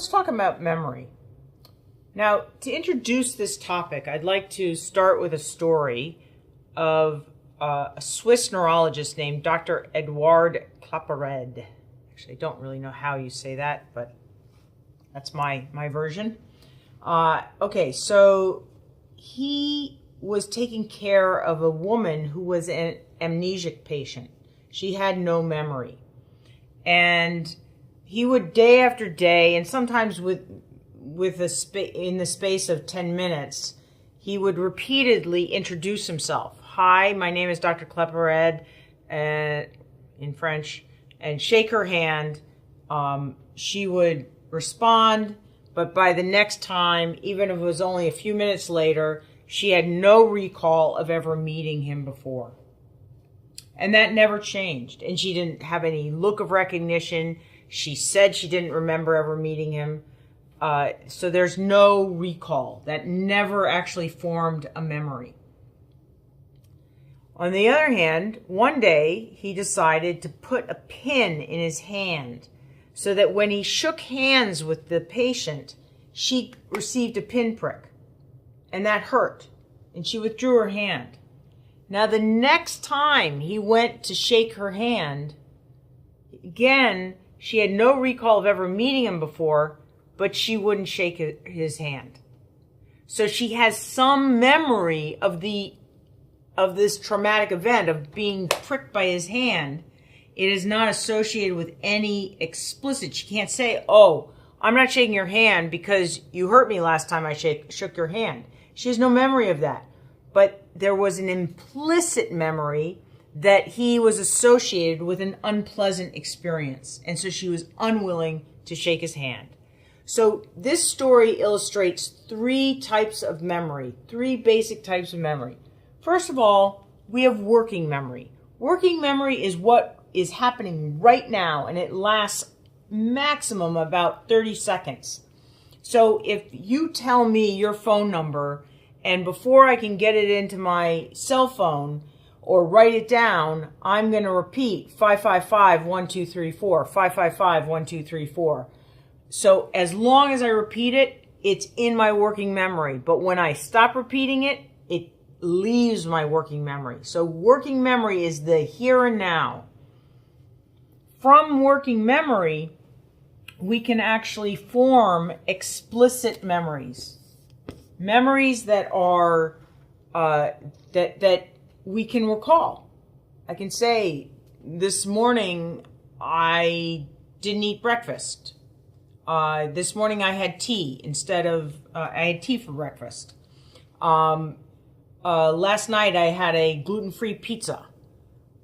let's talk about memory. Now, to introduce this topic, I'd like to start with a story of a Swiss neurologist named Dr. Eduard Claparède. Actually, I don't really know how you say that, but that's my version. Okay, so he was taking care of a woman who was an amnesic patient. She had no memory. And he would day after day, and sometimes in the space of 10 minutes, he would repeatedly introduce himself. Hi, my name is Dr. Claparède, in French, and shake her hand. She would respond, but by the next time, even if it was only a few minutes later, she had no recall of ever meeting him before. And that never changed. And she didn't have any look of recognition. She said she didn't remember ever meeting him. So there's no recall. That never actually formed a memory. On the other hand, one day he decided to put a pin in his hand so that when he shook hands with the patient, she received a pinprick. And that hurt. And she withdrew her hand. Now, the next time he went to shake her hand, again, she had no recall of ever meeting him before, but she wouldn't shake his hand. So she has some memory of this traumatic event of being pricked by his hand. It is not associated with any explicit. She can't say, oh, I'm not shaking your hand because you hurt me last time I shook your hand. She has no memory of that. But there was an implicit memory that he was associated with an unpleasant experience. And so she was unwilling to shake his hand. So this story illustrates three types of memory, three basic types of memory. First of all, we have working memory. Working memory is what is happening right now, and it lasts maximum about 30 seconds. So if you tell me your phone number, and before I can get it into my cell phone or write it down, I'm going to repeat 555-1234, 555-1234. So as long as I repeat it, it's in my working memory. But when I stop repeating it, it leaves my working memory. So working memory is the here and now. From working memory, we can actually form explicit memories. Memories that are that we can recall. I can say, this morning I didn't eat breakfast. This morning I had tea instead of I had tea for breakfast. Last night I had a gluten-free pizza.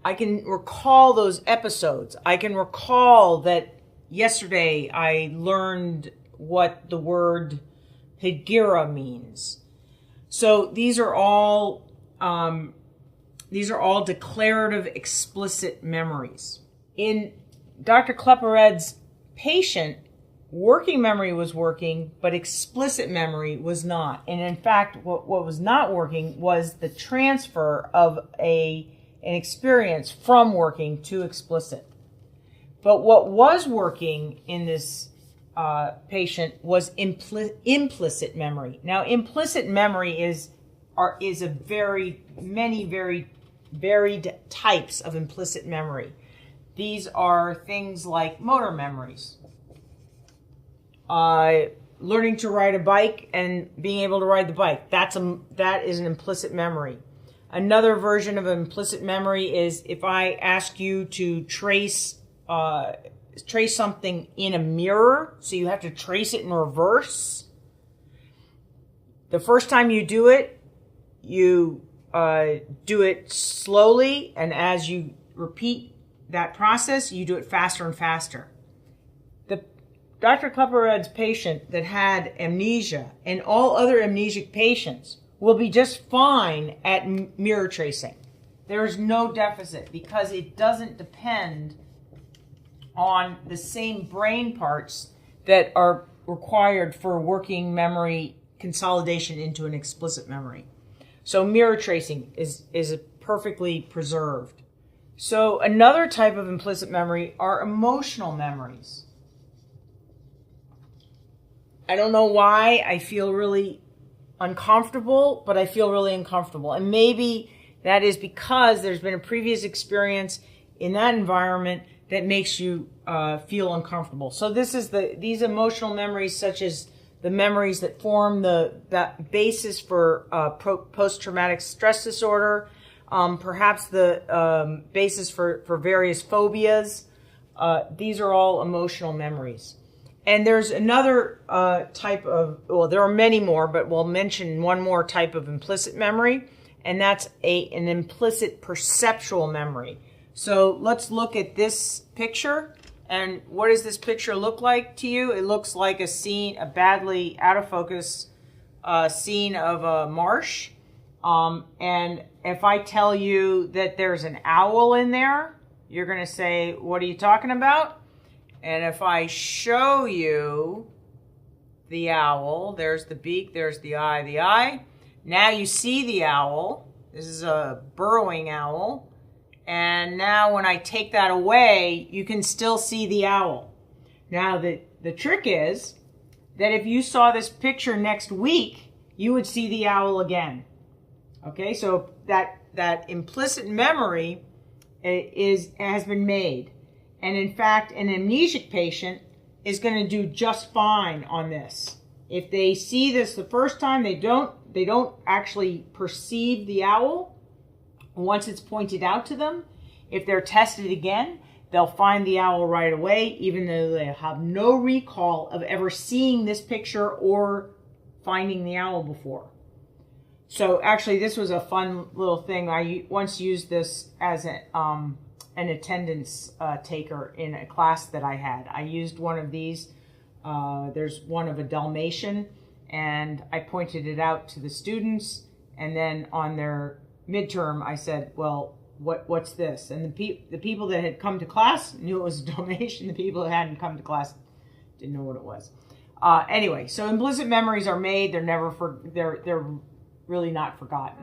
I can recall those episodes. I can recall that yesterday I learned what the word Hegira means. So these are all declarative explicit memories. In Dr. Claparède's patient, working memory was working, but explicit memory was not. And in fact, what was not working was the transfer of an experience from working to explicit. But what was working in this patient was implicit memory. Now, implicit memory is a very varied types of implicit memory. These are things like motor memories, learning to ride a bike and being able to ride the bike. That is an implicit memory. Another version of implicit memory is if I ask you to trace something in a mirror, so you have to trace it in reverse. The first time you do it, you do it slowly, and as you repeat that process, you do it faster and faster. Dr. Claparède's patient that had amnesia and all other amnesic patients will be just fine at mirror tracing. There is no deficit because it doesn't depend on the same brain parts that are required for working memory consolidation into an explicit memory. So mirror tracing is perfectly preserved. So another type of implicit memory are emotional memories. I don't know why I feel really uncomfortable, but I feel really uncomfortable. And maybe that is because there's been a previous experience in that environment that makes you feel uncomfortable. So this is these emotional memories, such as the memories that form the basis for post-traumatic stress disorder, perhaps the basis for various phobias. These are all emotional memories. And there's another type of, well, there are many more, but we'll mention one more type of implicit memory, and that's an implicit perceptual memory. So let's look at this picture. And what does this picture look like to you? It looks like a scene, a badly out of focus scene of a marsh. And if I tell you that there's an owl in there, you're going to say, what are you talking about? And if I show you the owl, there's the beak, there's the eye. Now you see the owl. This is a burrowing owl. And now when I take that away, you can still see the owl. Now the trick is that if you saw this picture next week, you would see the owl again. Okay, so that implicit memory has been made. And in fact, an amnesic patient is going to do just fine on this. If they see this the first time, they don't actually perceive the owl once it's pointed out to them. If they're tested again, they'll find the owl right away, even though they have no recall of ever seeing this picture or finding the owl before. So actually, this was a fun little thing. I once used this as an attendance taker in a class that I had. I used one of these. There's one of a Dalmatian, and I pointed it out to the students, and then on their midterm, I said, well, what's this? And the people that had come to class knew it was a Dalmatian. The people that hadn't come to class didn't know what it was. Anyway, so implicit memories are made. They're never they're really not forgotten.